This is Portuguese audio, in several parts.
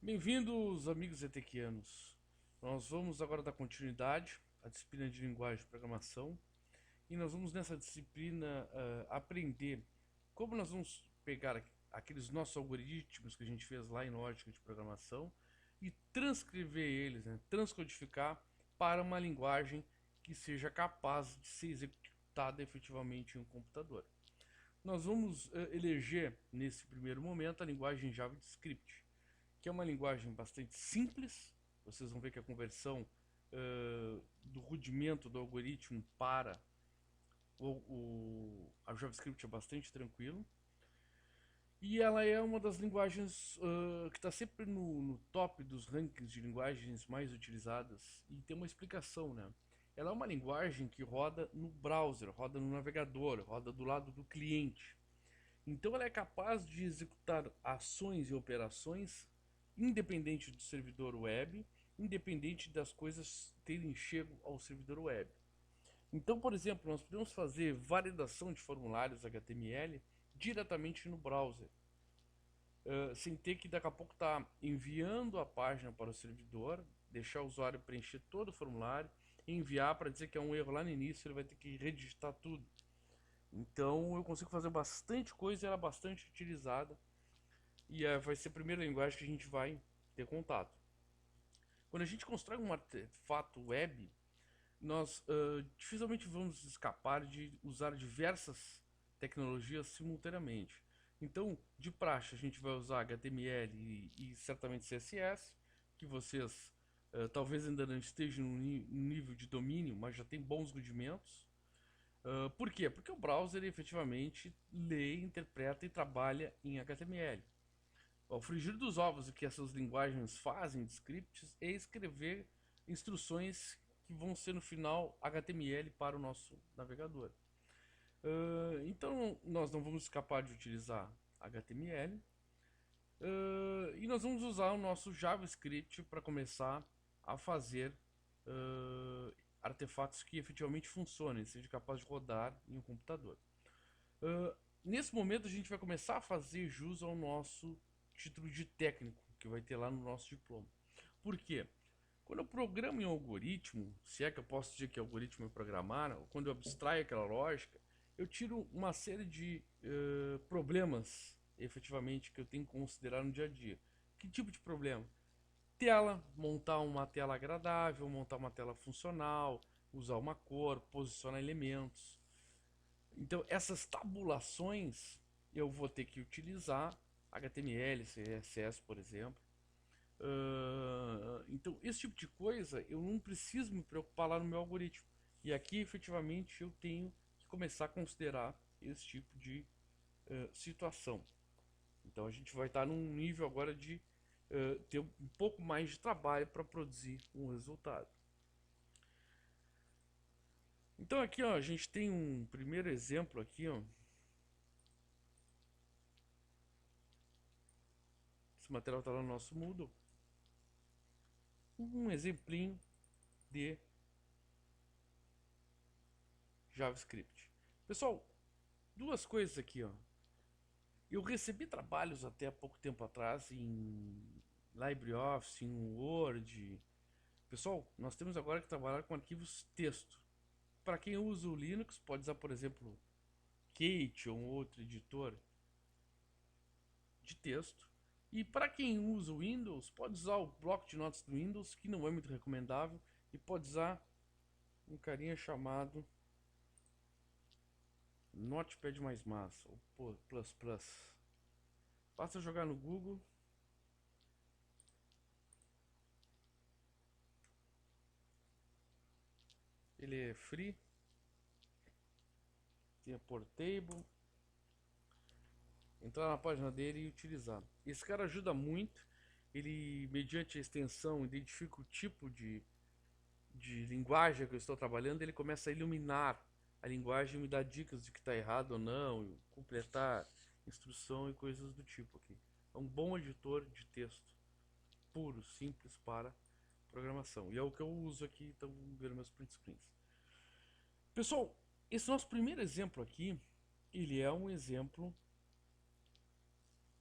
Bem-vindos, amigos etequianos. Nós vamos agora dar continuidade à disciplina de linguagem de programação e nós vamos nessa disciplina aprender como nós vamos pegar aqueles nossos algoritmos que a gente fez lá em lógica de programação e transcrever eles, transcodificar para uma linguagem que seja capaz de ser executada efetivamente em um computador. Nós vamos eleger nesse primeiro momento a linguagem JavaScript, que é uma linguagem bastante simples. Vocês vão ver que a conversão do rudimento do algoritmo para a JavaScript é bastante tranquilo. E ela é uma das linguagens que está sempre no top dos rankings de linguagens mais utilizadas. E tem uma explicação, né? Ela é uma linguagem que roda no browser, roda no navegador, roda do lado do cliente. Então ela é capaz de executar ações e operações independente do servidor web, independente das coisas terem chego ao servidor web. Então, por exemplo, nós podemos fazer validação de formulários HTML diretamente no browser, sem ter que daqui a pouco estar enviando a página para o servidor, deixar o usuário preencher todo o formulário, enviar para dizer que é um erro lá no início, ele vai ter que redigitar tudo. Então eu consigo fazer bastante coisa e ela é bastante utilizada. E vai ser a primeira linguagem que a gente vai ter contato. Quando a gente constrói um artefato web, nós dificilmente vamos escapar de usar diversas tecnologias simultaneamente. Então, de praxe, a gente vai usar HTML e certamente CSS, que vocês talvez ainda não estejam no nível de domínio, mas já tem bons rudimentos. Por quê? Porque o browser efetivamente lê, interpreta e trabalha em HTML. O frigir dos ovos, o que essas linguagens fazem de scripts, é escrever instruções que vão ser no final HTML para o nosso navegador. Então nós não vamos escapar de utilizar HTML e nós vamos usar o nosso JavaScript para começar a fazer artefatos que efetivamente funcionem, seja capaz de rodar em um computador. Nesse momento a gente vai começar a fazer jus ao nosso título de técnico que vai ter lá no nosso diploma. Por quê? Quando eu programo em um algoritmo, se é que eu posso dizer que algoritmo é programar, ou quando eu abstraio aquela lógica, eu tiro uma série de problemas, efetivamente, que eu tenho que considerar no dia a dia. Que tipo de problema? Tela, montar uma tela agradável, montar uma tela funcional, usar uma cor, posicionar elementos. Então, essas tabulações eu vou ter que utilizar HTML, CSS, por exemplo. Então, esse tipo de coisa eu não preciso me preocupar lá no meu algoritmo. E aqui, efetivamente, eu tenho que começar a considerar esse tipo de situação. Então, a gente vai estar num nível agora de ter um pouco mais de trabalho para produzir um resultado. Então, aqui ó, a gente tem um primeiro exemplo aqui, ó. Esse material está lá no nosso Moodle. Um exemplinho de JavaScript. Pessoal, duas coisas aqui, ó. Eu recebi trabalhos até há pouco tempo atrás em LibreOffice, em Word. Pessoal, nós temos agora que trabalhar com arquivos texto. Para quem usa o Linux, pode usar, por exemplo, Kate ou um outro editor de texto. E para quem usa o Windows, pode usar o bloco de notas do Windows, que não é muito recomendável, e pode usar um carinha chamado Notepad++, ou Plus Plus. Basta jogar no Google. Ele é free. Tem a Portable. Entrar na página dele e utilizar. Esse cara ajuda muito. Ele, mediante a extensão, identifica o tipo de linguagem que eu estou trabalhando. Ele começa a iluminar a linguagem e me dá dicas de que está errado ou não, completar instrução e coisas do tipo aqui. É um bom editor de texto, puro, simples para programação. E é o que eu uso aqui, então ver meus print screens. Pessoal, esse nosso primeiro exemplo aqui, ele é um exemplo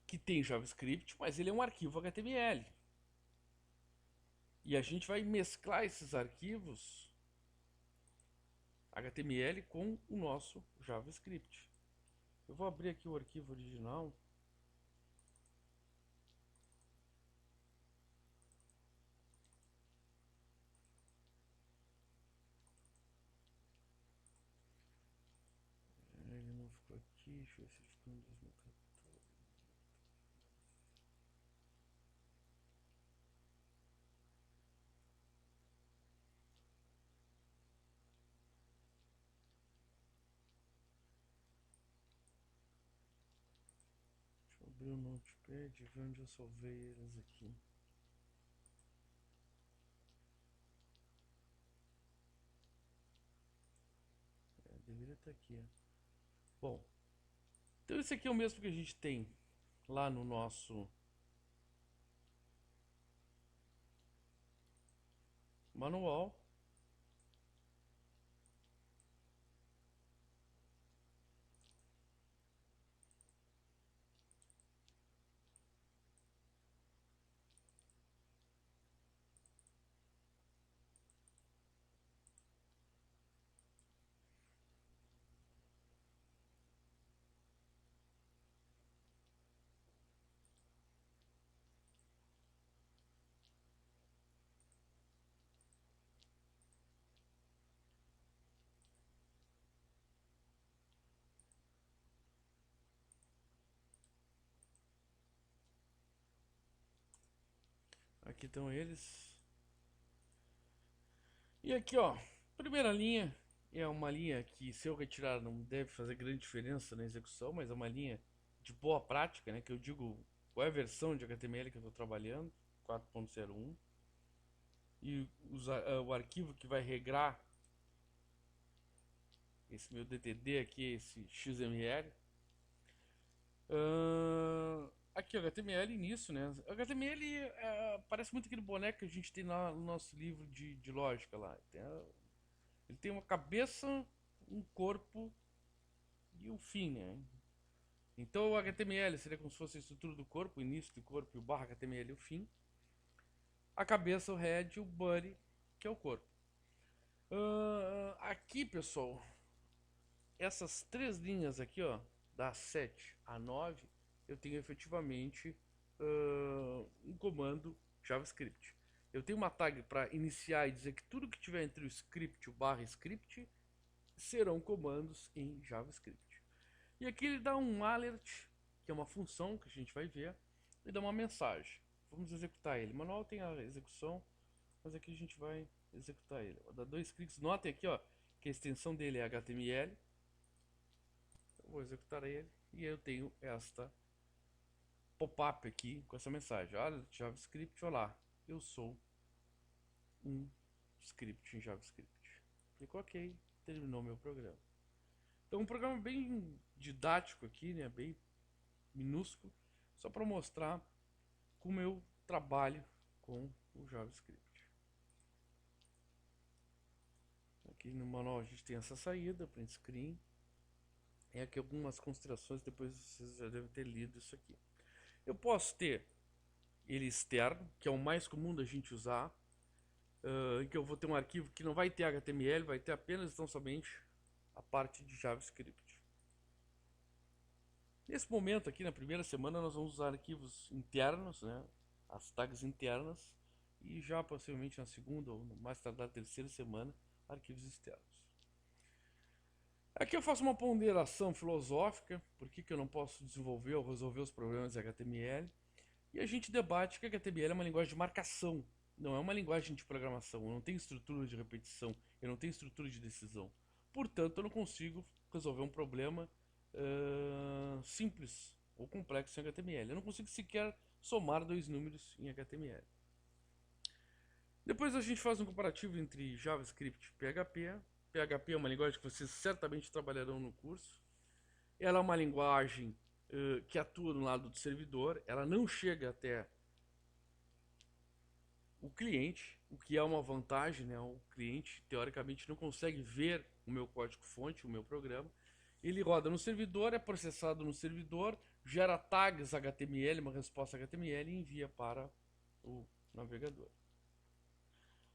que tem JavaScript, mas ele é um arquivo HTML. E a gente vai mesclar esses arquivos HTML com o nosso JavaScript. Eu vou abrir aqui o arquivo original. Ele não ficou aqui, deixa eu ver se ele ficou em 2014. Deixa eu abrir o Notepad e ver onde eu salvei eles aqui. Deveria estar aqui. Bom, então esse aqui é o mesmo que a gente tem lá no nosso manual. Aqui estão eles. E aqui, ó, primeira linha é uma linha que, se eu retirar, não deve fazer grande diferença na execução, mas é uma linha de boa prática, né? Que eu digo qual é a versão de HTML que eu estou trabalhando, 4.01. E o arquivo que vai regrar esse meu DTD aqui, esse XML. Aqui, o HTML início, né? O HTML parece muito aquele boneco que a gente tem lá no nosso livro de lógica lá. Ele tem uma cabeça, um corpo e um fim, né? Então o HTML seria como se fosse a estrutura do corpo, o início do corpo e o barra HTML o fim. A cabeça, o head e o body, que é o corpo. Aqui, pessoal, essas três linhas aqui, ó, da 7 a 9, eu tenho efetivamente um comando JavaScript. Eu tenho uma tag para iniciar e dizer que tudo que tiver entre o script e o barra script serão comandos em JavaScript. E aqui ele dá um alert, que é uma função que a gente vai ver, e dá uma mensagem. Vamos executar ele. O manual tem a execução, mas aqui a gente vai executar ele. Vou dar dois cliques. Notem aqui, ó, que a extensão dele é HTML. Eu vou executar ele e eu tenho esta pop-up aqui com essa mensagem. Olha, JavaScript, olá, eu sou um script em JavaScript. Clico OK, terminou meu programa. Então um programa bem didático aqui, né, bem minúsculo, só para mostrar como eu trabalho com o JavaScript. Aqui no manual a gente tem essa saída, print screen. E aqui algumas considerações, depois vocês já devem ter lido isso aqui. Eu posso ter ele externo, que é o mais comum da gente usar, que eu vou ter um arquivo que não vai ter HTML, vai ter apenas tão somente a parte de JavaScript. Nesse momento aqui, na primeira semana, nós vamos usar arquivos internos, né, as tags internas, e já possivelmente na segunda ou mais tardar na terceira semana, arquivos externos. Aqui eu faço uma ponderação filosófica, por que eu não posso desenvolver ou resolver os problemas de HTML, e a gente debate que HTML é uma linguagem de marcação, não é uma linguagem de programação, eu não tenho estrutura de repetição, eu não tenho estrutura de decisão. Portanto, eu não consigo resolver um problema simples ou complexo em HTML. Eu não consigo sequer somar dois números em HTML. Depois a gente faz um comparativo entre JavaScript e PHP. PHP é uma linguagem que vocês certamente trabalharão no curso. Ela é uma linguagem que atua no lado do servidor. Ela não chega até o cliente, o que é uma vantagem, né? O cliente, teoricamente, não consegue ver o meu código-fonte, o meu programa. Ele roda no servidor, é processado no servidor, gera tags HTML, uma resposta HTML e envia para o navegador.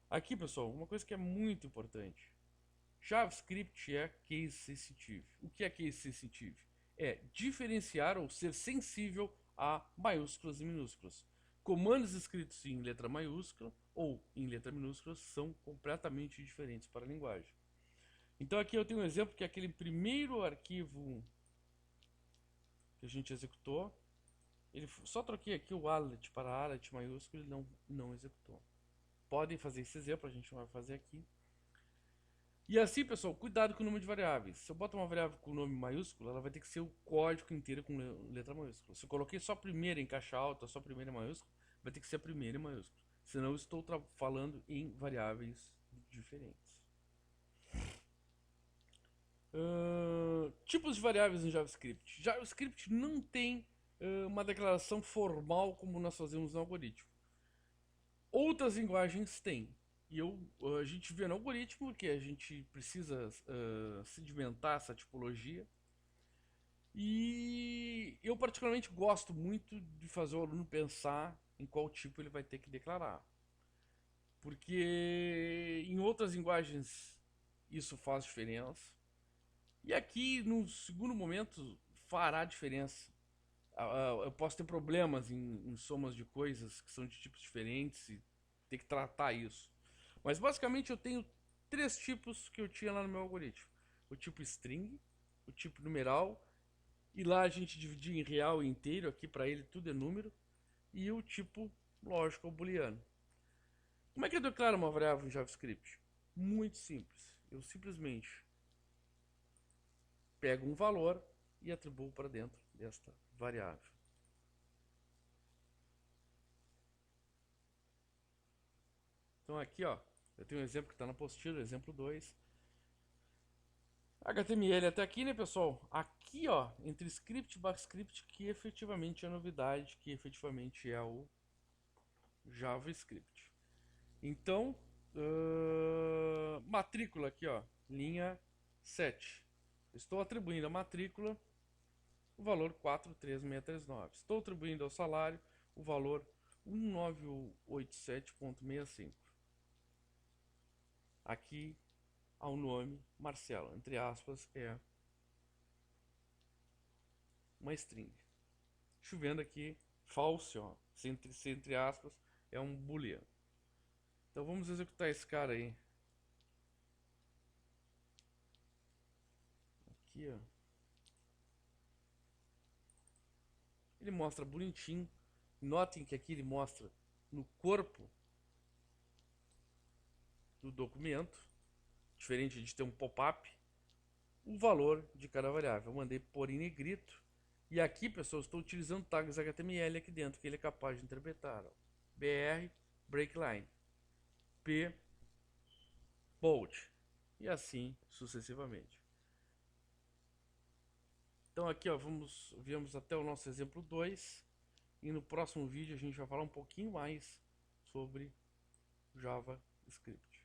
Aqui, pessoal, uma coisa que é muito importante. JavaScript é case sensitive. O que é case sensitive? É diferenciar ou ser sensível a maiúsculas e minúsculas. Comandos escritos em letra maiúscula ou em letra minúscula são completamente diferentes para a linguagem. Então aqui eu tenho um exemplo que é aquele primeiro arquivo que a gente executou. Só troquei aqui o alet para alet maiúsculo e não executou. Podem fazer esse exemplo, a gente não vai fazer aqui. E assim, pessoal, cuidado com o número de variáveis. Se eu boto uma variável com nome maiúsculo, ela vai ter que ser o código inteiro com letra maiúscula. Se eu coloquei só a primeira em caixa alta, só a primeira em maiúsculo, vai ter que ser a primeira em maiúsculo. Senão eu estou falando em variáveis diferentes. Tipos de variáveis em JavaScript. JavaScript não tem uma declaração formal como nós fazemos no algoritmo. Outras linguagens têm. E a gente vê no algoritmo que a gente precisa sedimentar essa tipologia. E eu particularmente gosto muito de fazer o aluno pensar em qual tipo ele vai ter que declarar. Porque em outras linguagens isso faz diferença. E aqui, no segundo momento, fará diferença. Eu posso ter problemas em somas de coisas que são de tipos diferentes e ter que tratar isso. Mas basicamente eu tenho três tipos que eu tinha lá no meu algoritmo. O tipo string, o tipo numeral, e lá a gente dividia em real e inteiro, aqui para ele tudo é número, e o tipo lógico ou booleano. Como é que eu declaro uma variável em JavaScript? Muito simples. Eu simplesmente pego um valor e atribuo para dentro desta variável. Então aqui, ó, eu tenho um exemplo que está na apostila, exemplo 2. HTML até aqui, né, pessoal? Aqui, ó, entre script e backscript, que efetivamente é a novidade, que efetivamente é o JavaScript. Então, matrícula aqui, ó, linha 7. Estou atribuindo a matrícula o valor 43639. Estou atribuindo ao salário o valor 1987,65. Aqui ao nome Marcelo, entre aspas, é uma string. Chovendo aqui, false, ó, entre aspas, é um boolean. Então vamos executar esse cara aí. Aqui, ó. Ele mostra bonitinho. Notem que aqui ele mostra no corpo do documento, diferente de ter um pop-up, o valor de cada variável. Eu mandei por em negrito. E aqui, pessoal, estou utilizando tags HTML aqui dentro, que ele é capaz de interpretar. Ó. BR, breakline, P, bold, e assim sucessivamente. Então aqui, ó, viemos até o nosso exemplo 2. E no próximo vídeo a gente vai falar um pouquinho mais sobre JavaScript.